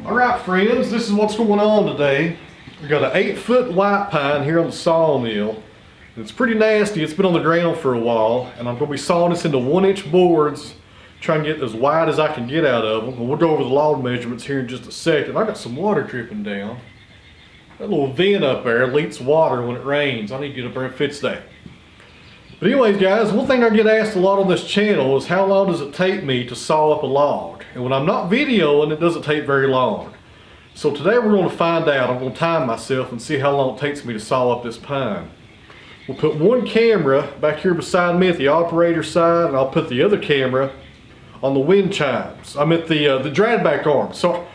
Alright friends, this is what's going on today. We've got an 8-foot white pine here on the sawmill. It's pretty nasty, it's been on the ground for a while, and I'm going to be sawing this into 1-inch boards, trying to get as wide as I can get out of them. And we'll go over the log measurements here in just a second. I got some water dripping down. That little vent up there leaks water when it rains. I need to get up there and fix that. But anyways guys, one thing I get asked a lot on this channel is how long does it take me to saw up a log? And when I'm not videoing, it doesn't take very long. So today we're going to find out. I'm going to time myself and see how long it takes me to saw up this pine. We'll put one camera back here beside me at the operator side, and I'll put the other camera on the wind chimes. I'm at the drag back arm. So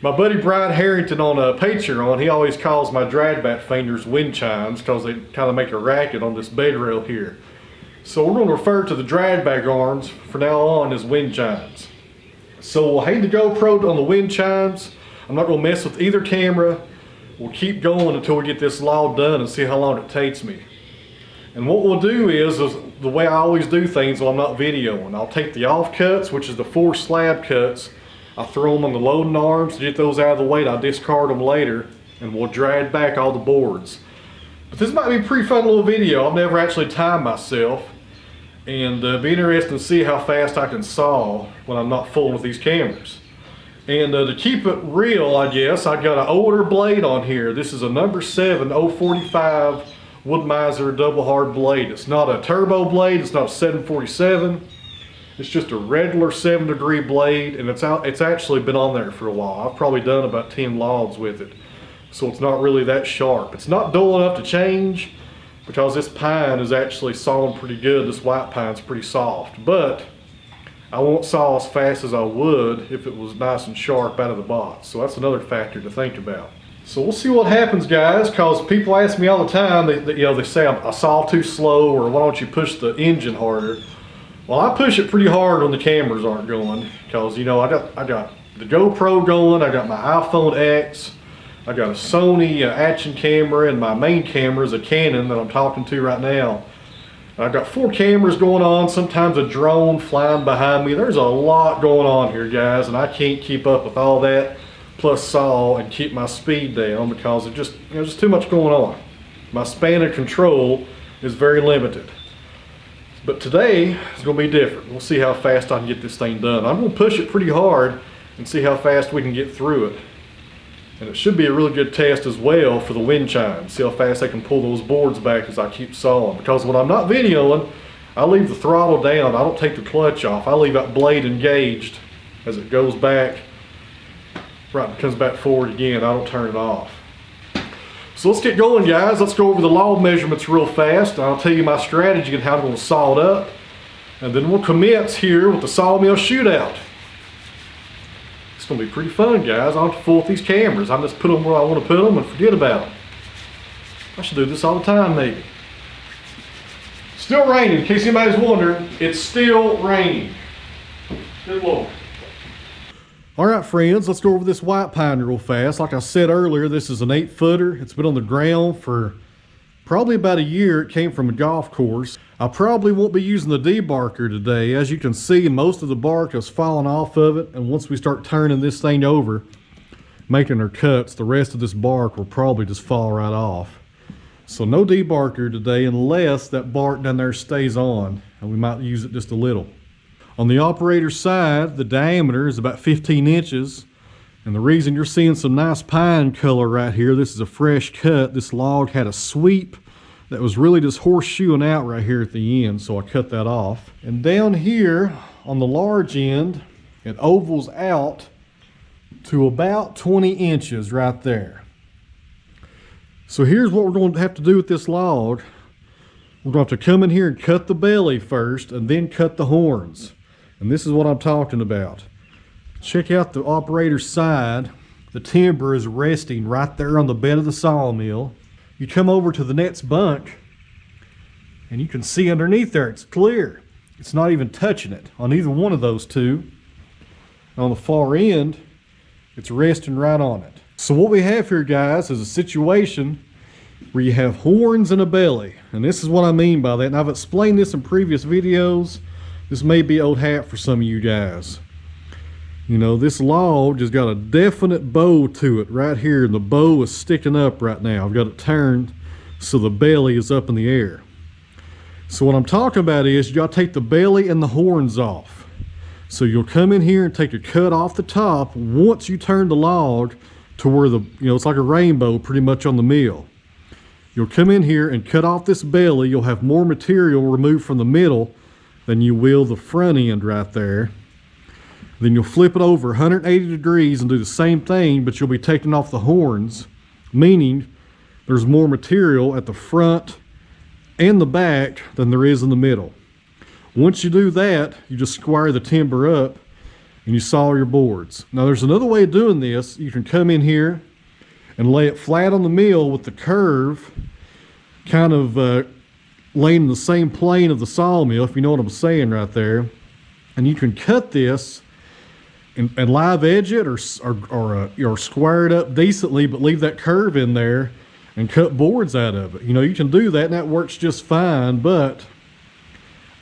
my buddy Brian Harrington on Patreon, he always calls my drag back fingers wind chimes because they kind of make a racket on this bed rail here. So we're going to refer to the drag back arms from now on as wind chimes. So we'll hang the GoPro on the wind chimes. I'm not going to mess with either camera. We'll keep going until we get this log done and see how long it takes me. And what we'll do is the way I always do things when I'm not videoing. I'll take the offcuts, which is the 4 slab cuts. I'll throw them on the loading arms to get those out of the way. I'll discard them later, and we'll drag back all the boards. But this might be a pretty fun little video. I've never actually timed myself, and be interested to see how fast I can saw when I'm not fooling with these cameras. And to keep it real, I guess, I got an older blade on here. This is a number 7 045 Wood-Mizer double hard blade. It's not a turbo blade, it's not a 747. It's just a regular 7-degree blade, and it's actually been on there for a while. I've probably done about 10 logs with it. So it's not really that sharp. It's not dull enough to change, because this pine is actually sawing pretty good. This white pine's pretty soft, but I won't saw as fast as I would if it was nice and sharp out of the box. So that's another factor to think about. So we'll see what happens, guys, because people ask me all the time, they say I saw too slow, or why don't you push the engine harder? Well, I push it pretty hard when the cameras aren't going, because I got the GoPro going, I got my iPhone X, I got a Sony action camera, and my main camera is a Canon that I'm talking to right now. I've got 4 cameras going on, sometimes a drone flying behind me. There's a lot going on here, guys, and I can't keep up with all that, plus saw and keep my speed down because it's just too much going on. My span of control is very limited. But today is going to be different. We'll see how fast I can get this thing done. I'm going to push it pretty hard and see how fast we can get through it. And it should be a really good test as well for the wind chimes. See how fast I can pull those boards back as I keep sawing. Because when I'm not videoing, I leave the throttle down. I don't take the clutch off. I leave that blade engaged as it goes back. Right, it comes back forward again. I don't turn it off. So let's get going, guys. Let's go over the log measurements real fast. I'll tell you my strategy and how I'm going to saw it up. And then we'll commence here with the sawmill shootout. It's going to be pretty fun, guys. I don't have to fool with these cameras. I just put them where I want to put them and forget about them. I should do this all the time, maybe. Still raining, in case anybody's wondering. It's still raining. Good Lord. Alright friends, let's go over this white pine real fast. Like I said earlier, this is an 8-footer. It's been on the ground for probably about a year. It came from a golf course. I probably won't be using the debarker today. As you can see, most of the bark has fallen off of it, and once we start turning this thing over, making our cuts, the rest of this bark will probably just fall right off. So no debarker today unless that bark down there stays on, and we might use it just a little. On the operator's side, the diameter is about 15 inches. And the reason you're seeing some nice pine color right here, this is a fresh cut. This log had a sweep that was really just horseshoeing out right here at the end, so I cut that off. And down here on the large end, it ovals out to about 20 inches right there. So here's what we're going to have to do with this log. We're going to have to come in here and cut the belly first, and then cut the horns. And this is what I'm talking about. Check out the operator's side. The timber is resting right there on the bed of the sawmill. You come over to the next bunk, and you can see underneath there, it's clear. It's not even touching it on either one of those two. On the far end, it's resting right on it. So what we have here, guys, is a situation where you have horns and a belly. And this is what I mean by that. And I've explained this in previous videos. This may be old hat for some of you guys. You know, this log just got a definite bow to it right here, and the bow is sticking up right now. I've got it turned so the belly is up in the air. So what I'm talking about is you gotta take the belly and the horns off. So you'll come in here and take a cut off the top once you turn the log to where the, you know, it's like a rainbow pretty much on the mill. You'll come in here and cut off this belly. You'll have more material removed from the middle than you will the front end right there. Then you'll flip it over 180 degrees and do the same thing, but you'll be taking off the horns, meaning there's more material at the front and the back than there is in the middle. Once you do that, you just square the timber up and you saw your boards. Now there's another way of doing this. You can come in here and lay it flat on the mill with the curve kind of laying in the same plane of the sawmill, if you know what I'm saying right there. And you can cut this and live edge it or square it up decently, but leave that curve in there and cut boards out of it. You know, you can do that and that works just fine, but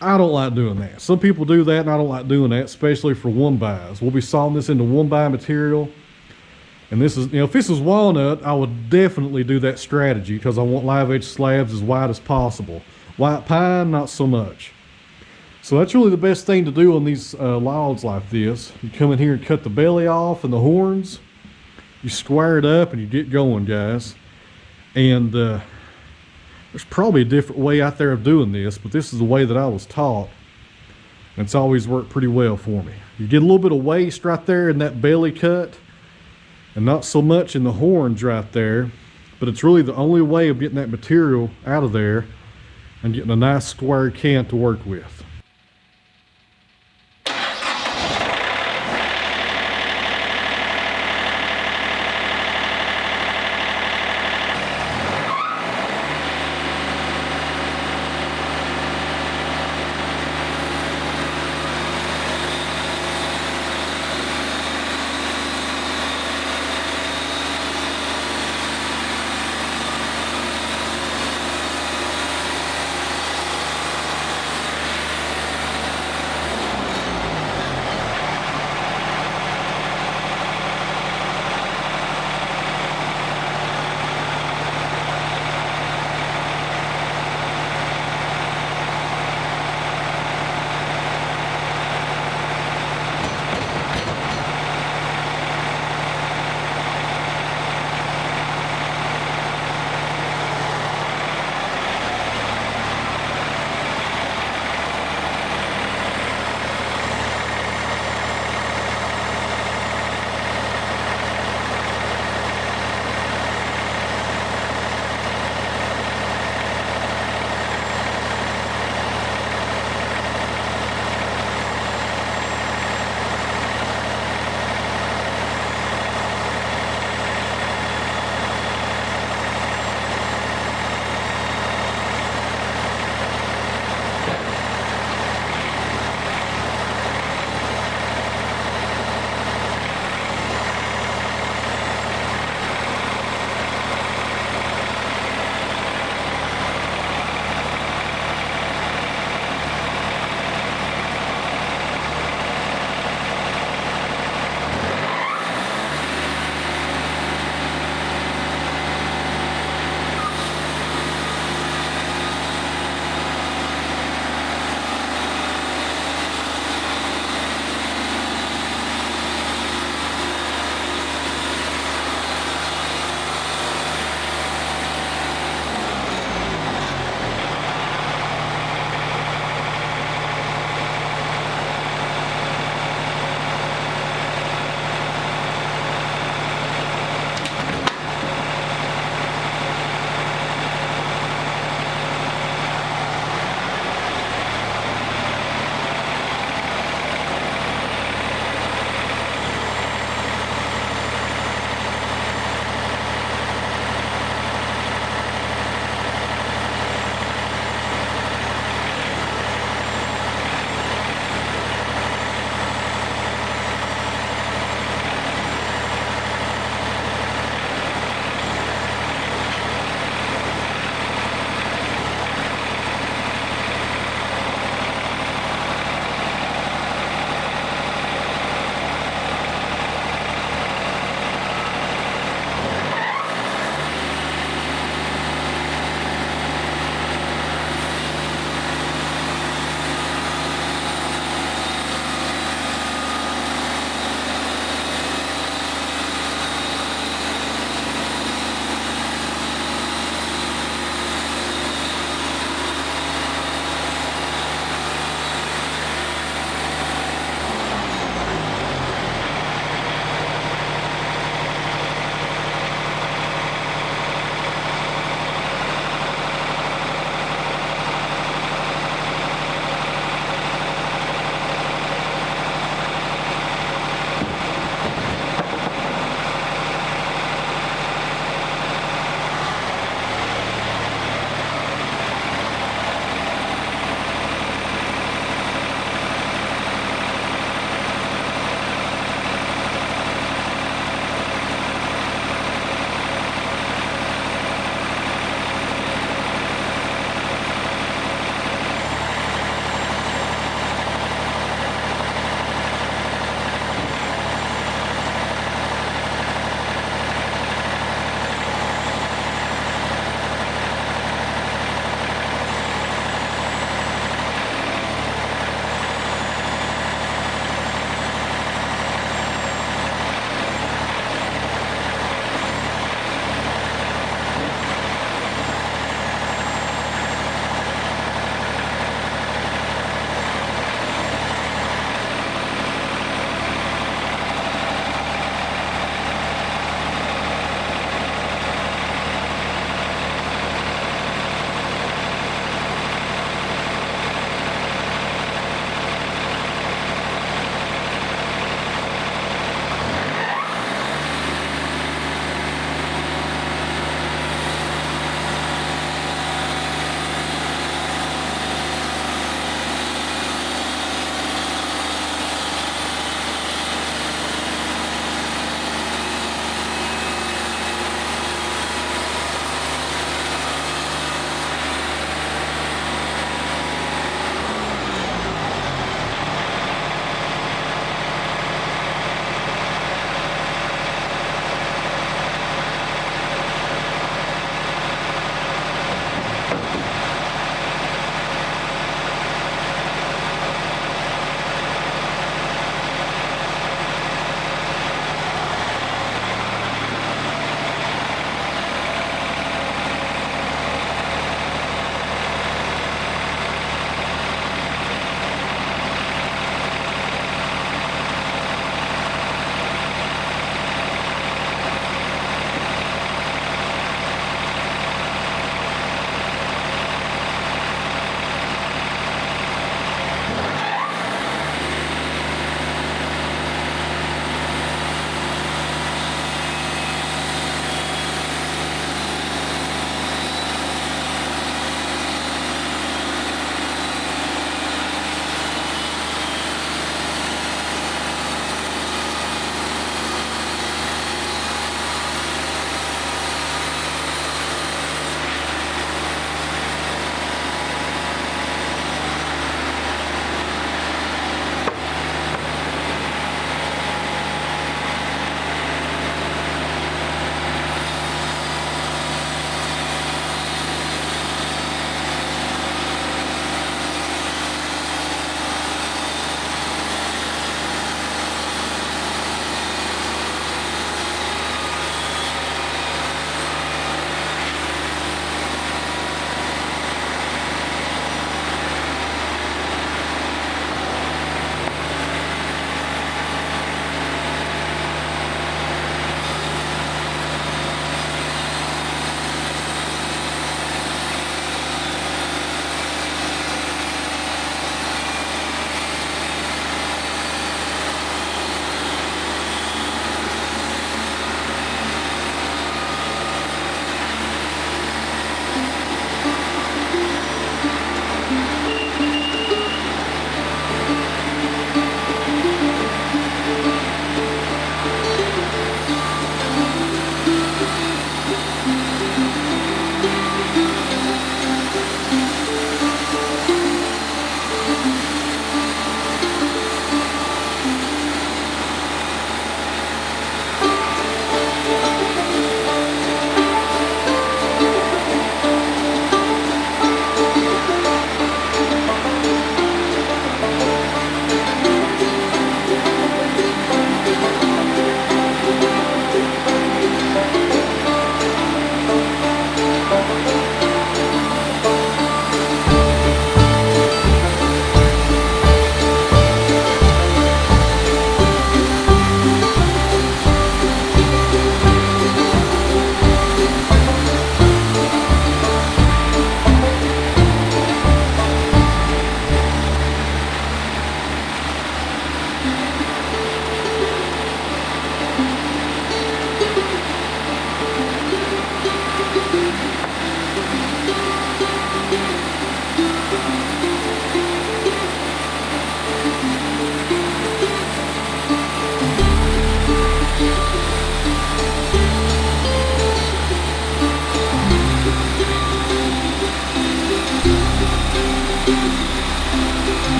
I don't like doing that. Some people do that and I don't like doing that, especially for 1-bys. We'll be sawing this into 1-by material. And this is, you know, if this was walnut, I would definitely do that strategy because I want live edge slabs as wide as possible. White pine, not so much. So that's really the best thing to do on these logs like this. You come in here and cut the belly off and the horns. You square it up and you get going, guys. And there's probably a different way out there of doing this, but this is the way that I was taught. And it's always worked pretty well for me. You get a little bit of waste right there in that belly cut, and not so much in the horns right there, but it's really the only way of getting that material out of there and getting a nice square can to work with.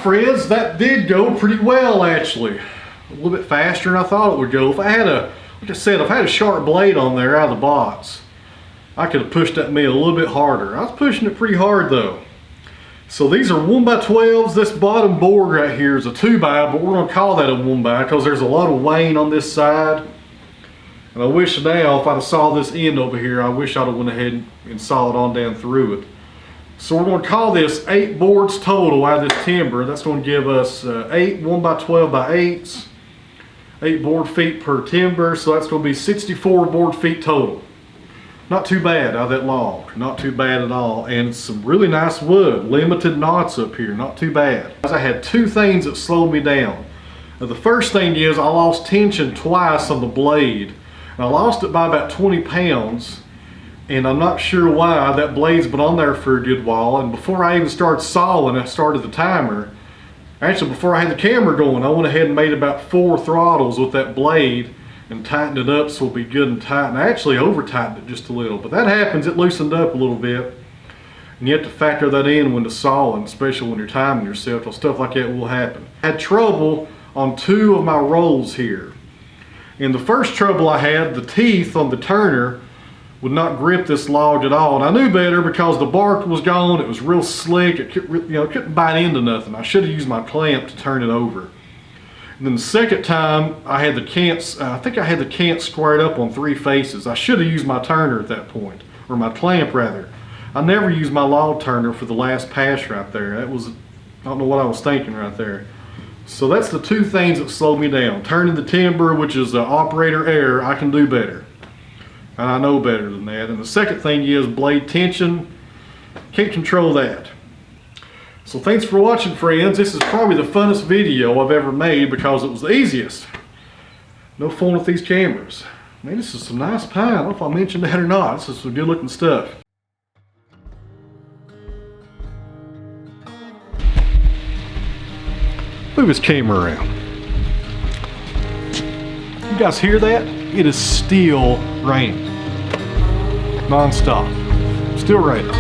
friends, that did go pretty well actually. A little bit faster than I thought it would go. If I had like I said, if I had a sharp blade on there out of the box, I could have pushed that mill a little bit harder. I was pushing it pretty hard though. So these are 1x12s. This bottom board right here is a 2x, but we're going to call that a 1x because there's a lot of wane on this side. And I wish now, if I'd have saw this end over here, I wish I'd have went ahead and sawed on down through it. So we're going to call this 8 boards total out of this timber. That's going to give us 8 1x12x8s, 8 board feet per timber. So that's going to be 64 board feet total. Not too bad out of that log, not too bad at all. And it's some really nice wood, limited knots up here, not too bad. I had 2 things that slowed me down. Now, the first thing is I lost tension twice on the blade. And I lost it by about 20 pounds. And I'm not sure why. That blade's been on there for a good while. And before I even started sawing, I started the timer. Actually, before I had the camera going, I went ahead and made about 4 throttles with that blade and tightened it up so it'll be good and tight. And I actually over tightened it just a little, but that happens, it loosened up a little bit. And you have to factor that in when to sawing, especially when you're timing yourself, because stuff like that will happen. I had trouble on 2 of my rolls here. And the first trouble I had, the teeth on the turner would not grip this log at all. And I knew better because the bark was gone, it was real slick, it couldn't bite into nothing. I should have used my clamp to turn it over. And then the second time, I had the cants, I think I had the cant squared up on 3 faces. I should have used my turner at that point, or my clamp rather. I never used my log turner for the last pass right there. That was, I don't know what I was thinking right there. So that's the 2 things that slowed me down. Turning the timber, which is operator error, I can do better. And I know better than that. And the second thing is blade tension. Can't control that. So thanks for watching, friends. This is probably the funnest video I've ever made because it was the easiest. No fun with these cameras. Man, this is some nice pine. I don't know if I mentioned that or not. This is some good looking stuff. Move this camera around. You guys hear that? It is still raining. Non-stop. Still raining.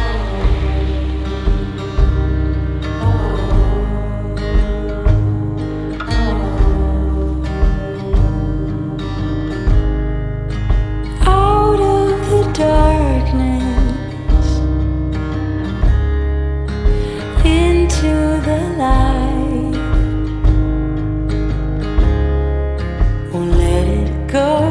Darkness into the light, won't let it go.